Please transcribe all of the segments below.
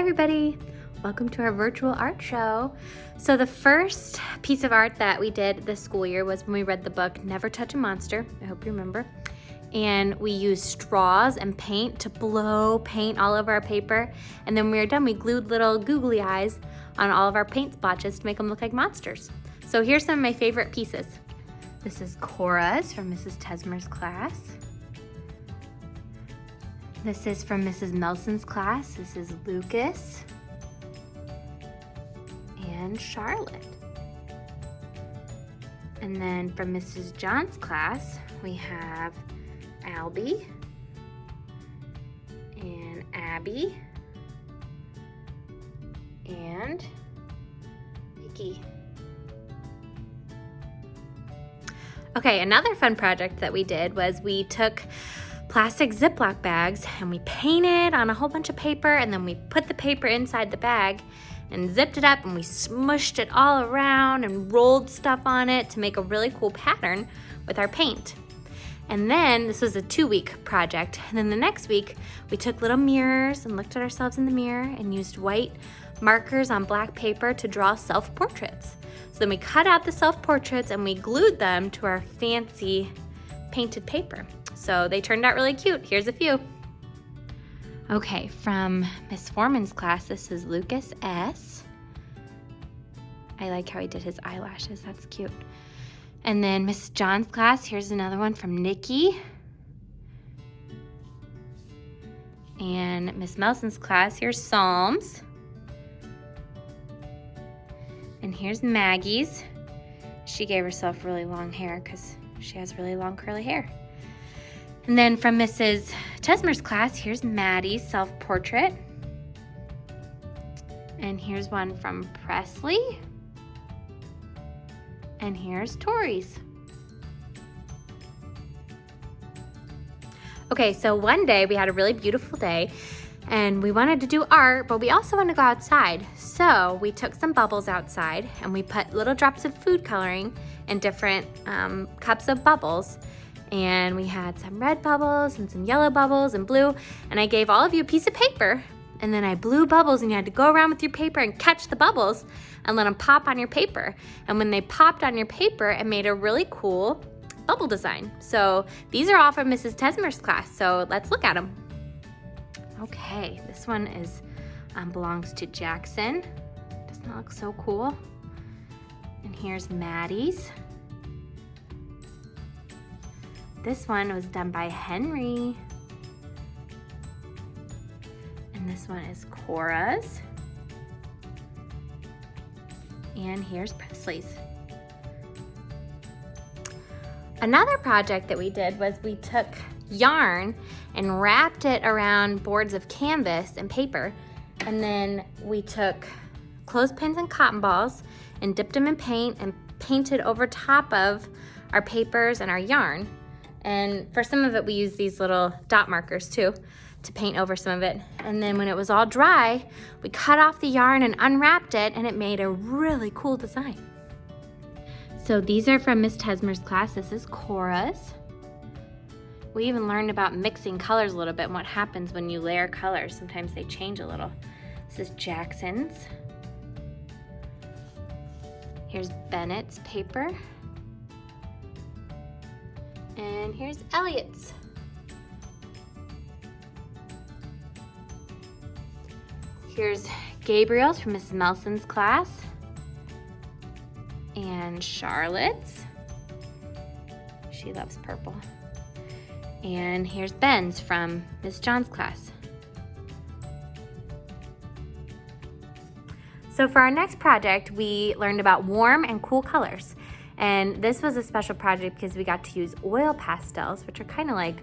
everybody, welcome to our virtual art show. So the first piece of art that we did this school year was when we read the book Never Touch a Monster. I hope you remember. And we used straws and paint to blow paint all over our paper. And then when we were done, we glued little googly eyes on all of our paint splotches to make them look like monsters. So here's some of my favorite pieces. This is Cora's from Mrs. Tesmer's class. This is from Mrs. Melson's class. This is Lucas and Charlotte. And then from Mrs. John's class, we have Albie and Abby and Vicky. Okay, another fun project that we did was we took plastic Ziploc bags and we painted on a whole bunch of paper, and then we put the paper inside the bag and zipped it up, and we smushed it all around and rolled stuff on it to make a really cool pattern with our paint. And then this was a 2-week project. And then the next week we took little mirrors and looked at ourselves in the mirror and used white markers on black paper to draw self-portraits. So then we cut out the self-portraits and we glued them to our fancy painted paper. So they turned out really cute. Here's a few. Okay, from Miss Foreman's class, this is Lucas S. I like how he did his eyelashes, that's cute. And then Miss John's class, here's another one from Nikki. And Miss Melson's class, here's Psalms. And here's Maggie's. She gave herself really long hair because she has really long curly hair. And then from Mrs. Tesmer's class, here's Maddie's self-portrait. And here's one from Presley. And here's Tori's. Okay, so one day we had a really beautiful day and we wanted to do art, but we also wanted to go outside. So we took some bubbles outside and we put little drops of food coloring in different cups of bubbles. And we had some red bubbles and some yellow bubbles and blue. And I gave all of you a piece of paper, and then I blew bubbles, and you had to go around with your paper and catch the bubbles and let them pop on your paper. And when they popped on your paper, it made a really cool bubble design. So these are all from Mrs. Tesmer's class, so let's look at them. Okay, this one is belongs to Jackson. Doesn't that look so cool? And here's Maddie's. This one was done by Henry. And this one is Cora's. And here's Presley's. Another project that we did was we took yarn and wrapped it around boards of canvas and paper. And then we took clothespins and cotton balls and dipped them in paint and painted over top of our papers and our yarn. And for some of it, we used these little dot markers too to paint over some of it. And then when it was all dry, we cut off the yarn and unwrapped it, and it made a really cool design. So these are from Miss Tesmer's class. This is Cora's. We even learned about mixing colors a little bit and what happens when you layer colors. Sometimes they change a little. This is Jackson's. Here's Bennett's paper. And here's Elliot's. Here's Gabriel's from Mrs. Melson's class. And Charlotte's. She loves purple. And here's Ben's from Miss John's class. So for our next project, we learned about warm and cool colors. And this was a special project because we got to use oil pastels, which are kind of like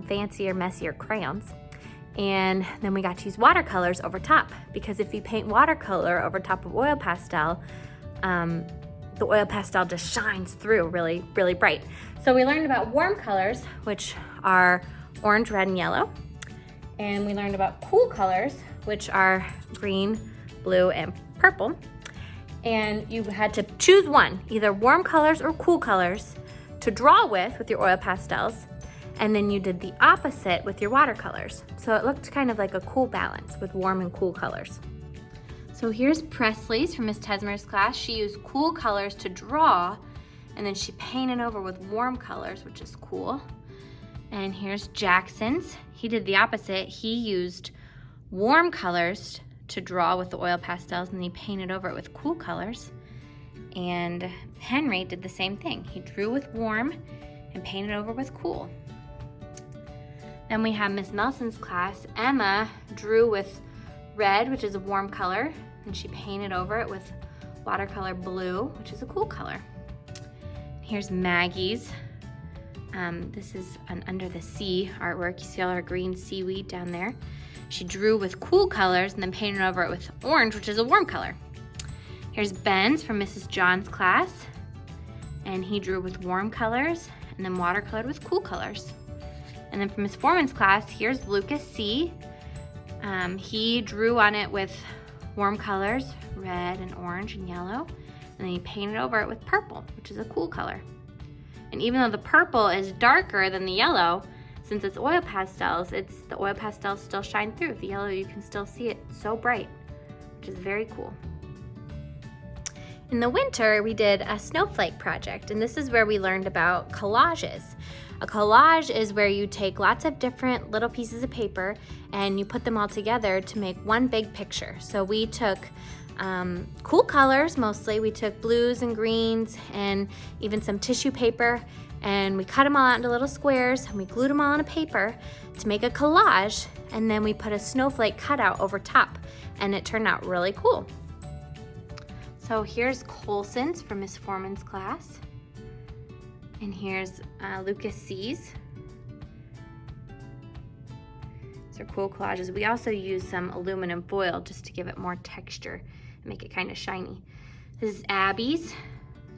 fancier, messier crayons. And then we got to use watercolors over top, because if you paint watercolor over top of oil pastel, the oil pastel just shines through really, really bright. So we learned about warm colors, which are orange, red, and yellow. And we learned about cool colors, which are green, blue, and purple. And you had to choose one, either warm colors or cool colors, to draw with your oil pastels. and then you did the opposite with your watercolors. So it looked kind of like a cool balance with warm and cool colors. So here's Presley's from Miss Tesmer's class. She used cool colors to draw, and then she painted over with warm colors, which is cool. And here's Jackson's. He did the opposite. He used warm colors to draw with the oil pastels, and he painted over it with cool colors. And Henry did the same thing. He drew with warm and painted over with cool. Then we have Miss Nelson's class. Emma drew with red, which is a warm color, and she painted over it with watercolor blue, which is a cool color. Here's Maggie's. This is an under the sea artwork. You see all our green seaweed down there. She drew with cool colors and then painted over it with orange, which is a warm color. Here's Ben's from Mrs. John's class, and he drew with warm colors and then watercolored with cool colors. And then from Miss Foreman's class, here's Lucas C. He drew on it with warm colors, red and orange and yellow, and then he painted over it with purple, which is a cool color. And even though the purple is darker than the yellow, since it's oil pastels, the oil pastels still shine through. The yellow, you can still see it so bright, which is very cool. In the winter, we did a snowflake project, and this is where we learned about collages. A collage is where you take lots of different little pieces of paper and you put them all together to make one big picture. So we took cool colors mostly. We took blues and greens and even some tissue paper, and we cut them all out into little squares and we glued them all on a paper to make a collage, and then we put a snowflake cutout over top, and it turned out really cool. So here's Colson's from Miss Foreman's class. And here's Lucas C's. These are cool collages. We also use some aluminum foil just to give it more texture and make it kind of shiny. This is Abby's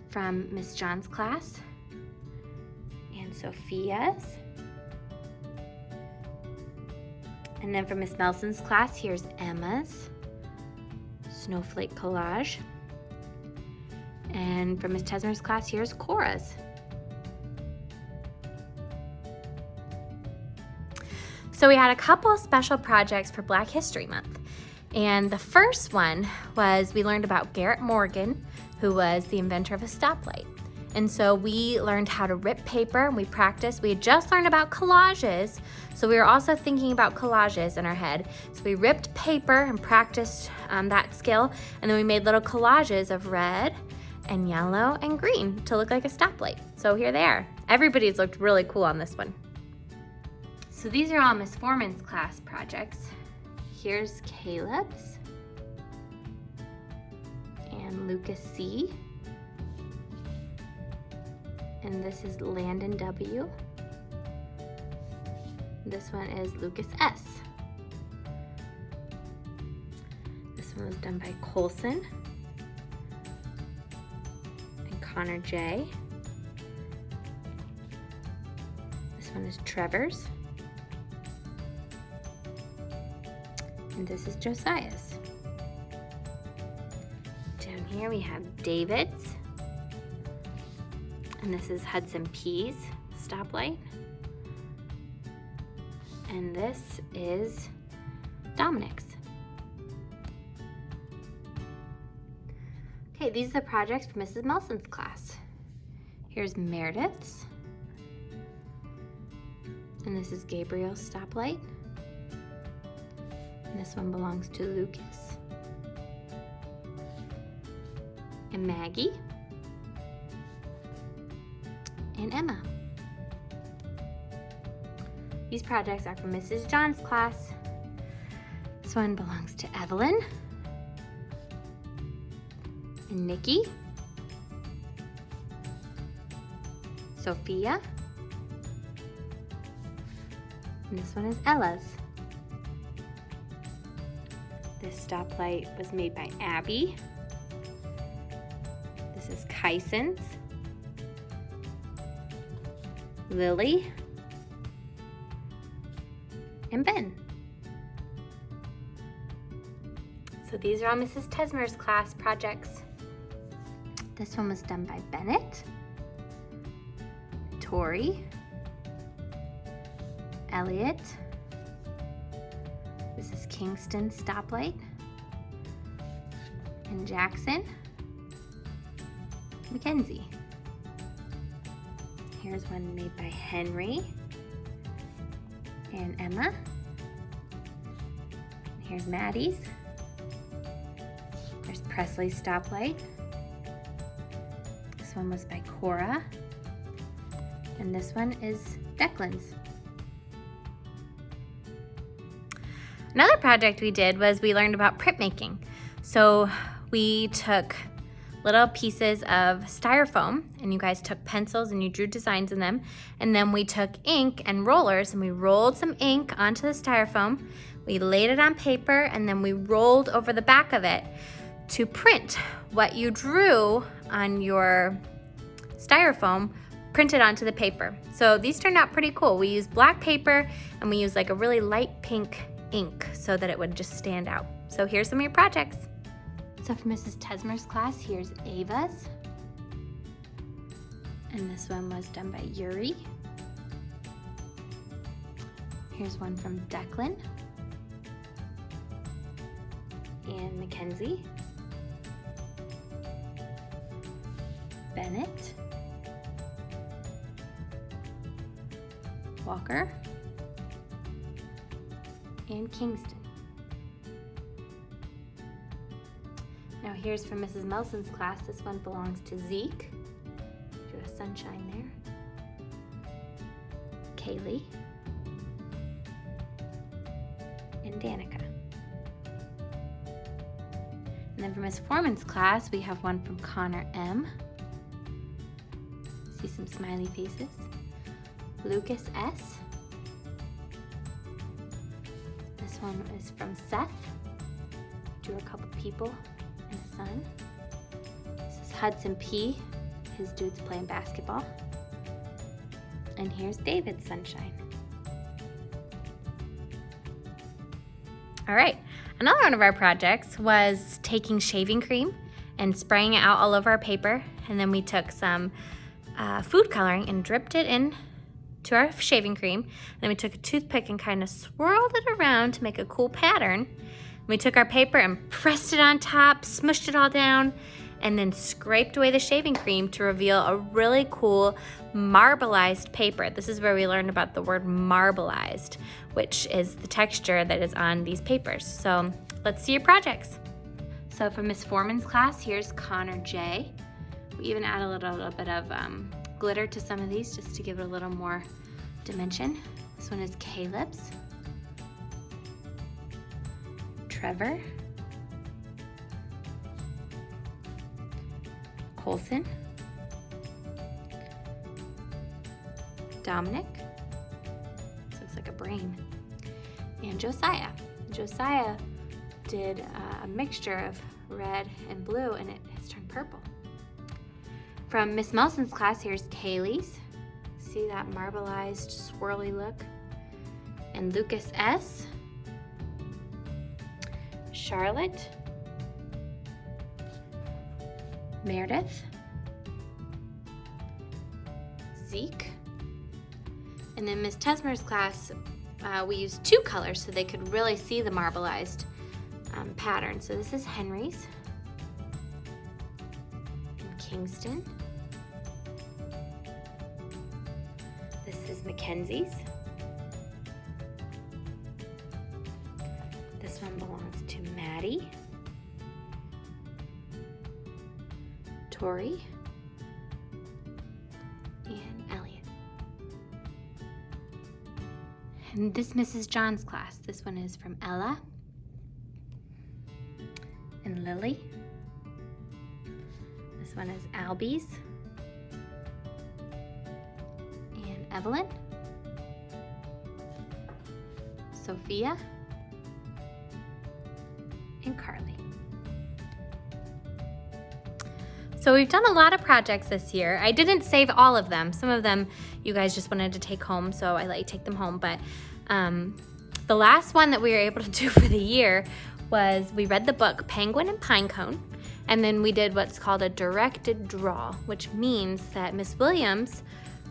from Miss John's class. And Sophia's. And then from Miss Nelson's class, here's Emma's snowflake collage. And from Miss Tesmer's class, here's Cora's. So we had a couple special projects for Black History Month. And the first one was we learned about Garrett Morgan, who was the inventor of a stoplight. And so we learned how to rip paper, and we practiced. We had just learned about collages, so we were also thinking about collages in our head. So we ripped paper and practiced that skill, and then we made little collages of red and yellow and green to look like a stoplight. So here they are. Everybody's looked really cool on this one. So these are all Miss Foreman's class projects. Here's Caleb's and Lucas C. And this is Landon W. This one is Lucas S. This one was done by Colson and Connor J. This one is Trevor's. And this is Josiah's. Down here we have David's. And this is Hudson P's stoplight. And this is Dominic's. Okay, these are the projects for Mrs. Melson's class. Here's Meredith's. And this is Gabriel's stoplight. And this one belongs to Lucas. And Maggie. And Emma. These projects are from Mrs. John's class. This one belongs to Evelyn and Nikki, Sophia, and this one is Ella's. This stoplight was made by Abby. This is Kyson's, Lily, and Ben. So these are all Mrs. Tesmer's class projects. This one was done by Bennett, Tori, Elliot. This is Kingston stoplight. And Jackson. Mackenzie. Here's one made by Henry and Emma. Here's Maddie's. There's Presley's stoplight. This one was by Cora. And this one is Declan's. Another project we did was we learned about printmaking. So we took little pieces of styrofoam, and you guys took pencils and you drew designs in them, and then we took ink and rollers and we rolled some ink onto the styrofoam, we laid it on paper, and then we rolled over the back of it to print what you drew on your styrofoam printed onto the paper. So these turned out pretty cool. We used black paper and we used like a really light pink ink so that it would just stand out. So here's some of your projects. So for Mrs. Tesmer's class, here's Ava's. And this one was done by Yuri. Here's one from Declan and Mackenzie. Bennett. Walker. And Kingston. Now here's from Mrs. Melson's class. This one belongs to Zeke. Drew a sunshine there. Kaylee. And Danica. And then for Miss Foreman's class, we have one from Connor M. See some smiley faces. Lucas S. This one is from Seth. Drew a couple people and a sun. This is Hudson P. His dude's playing basketball. And here's David's sunshine. All right, another one of our projects was taking shaving cream and spraying it out all over our paper. And then we took some food coloring and dripped it in to our shaving cream. And then we took a toothpick and kind of swirled it around to make a cool pattern. We took our paper and pressed it on top, smushed it all down, and then scraped away the shaving cream to reveal a really cool marbleized paper. This is where we learned about the word marbleized, which is the texture that is on these papers. So let's see your projects. So for Miss Foreman's class, here's Connor J. We even add a little bit of glitter to some of these just to give it a little more dimension. This one is Caleb's. Trevor. Colson. Dominic. This looks like a brain. And Josiah. Josiah did a mixture of red and blue, and it has turned purple. From Miss Melson's class, here's Kaylee's. See that marbleized, swirly look? And Lucas S. Charlotte. Meredith. Zeke. And then Miss Tesmer's class, we used two colors so they could really see the marbleized pattern. So this is Henry's. And Kingston. This is Mackenzie's. This one belongs to Maddie. Tori. And Elliot. And this Mrs. John's class. This one is from Ella. And Lily. This one is Albie's. And Evelyn. Sophia. And Carly. So we've done a lot of projects this year. I didn't save all of them. Some of them you guys just wanted to take home, so I let you take them home. But the last one that we were able to do for the year was we read the book Penguin and Pinecone, and then we did what's called a directed draw, which means that Miss Williams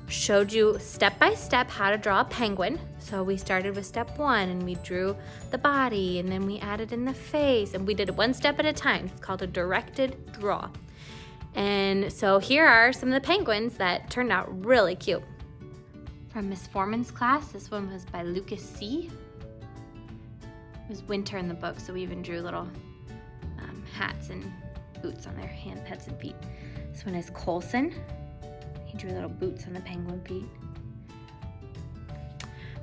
showed you step by step how to draw a penguin. So we started with step 1 and we drew the body, and then we added in the face, and we did it one step at a time. It's called a directed draw. And so here are some of the penguins that turned out really cute. From Miss Foreman's class, this one was by Lucas C. It was winter in the book, so we even drew little hats and boots on their heads and feet. This one is Colson. He drew little boots on the penguin feet.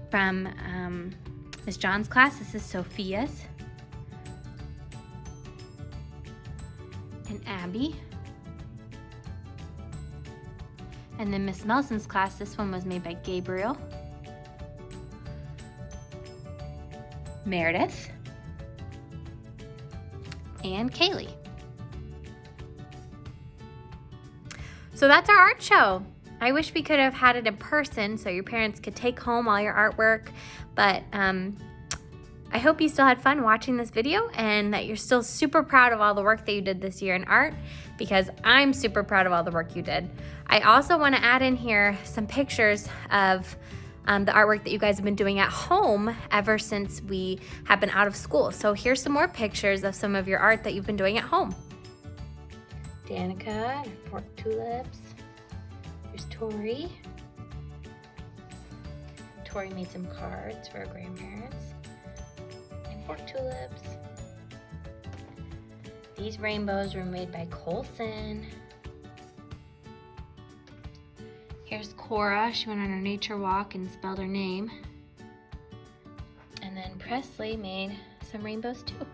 From Miss John's class, this is Sophia's. And Abby. And then Miss Melson's class, this one was made by Gabriel, Meredith, and Kaylee. So that's our art show. I wish we could have had it in person so your parents could take home all your artwork, but I hope you still had fun watching this video and that you're still super proud of all the work that you did this year in art, because I'm super proud of all the work you did. I also want to add in here some pictures of the artwork that you guys have been doing at home ever since we have been out of school. So here's some more pictures of some of your art that you've been doing at home. Danica, forked tulips. Here's Tori. Tori made some cards for her grandparents. And forked tulips. These rainbows were made by Colson. Here's Cora. She went on her nature walk and spelled her name. And then Presley made some rainbows too.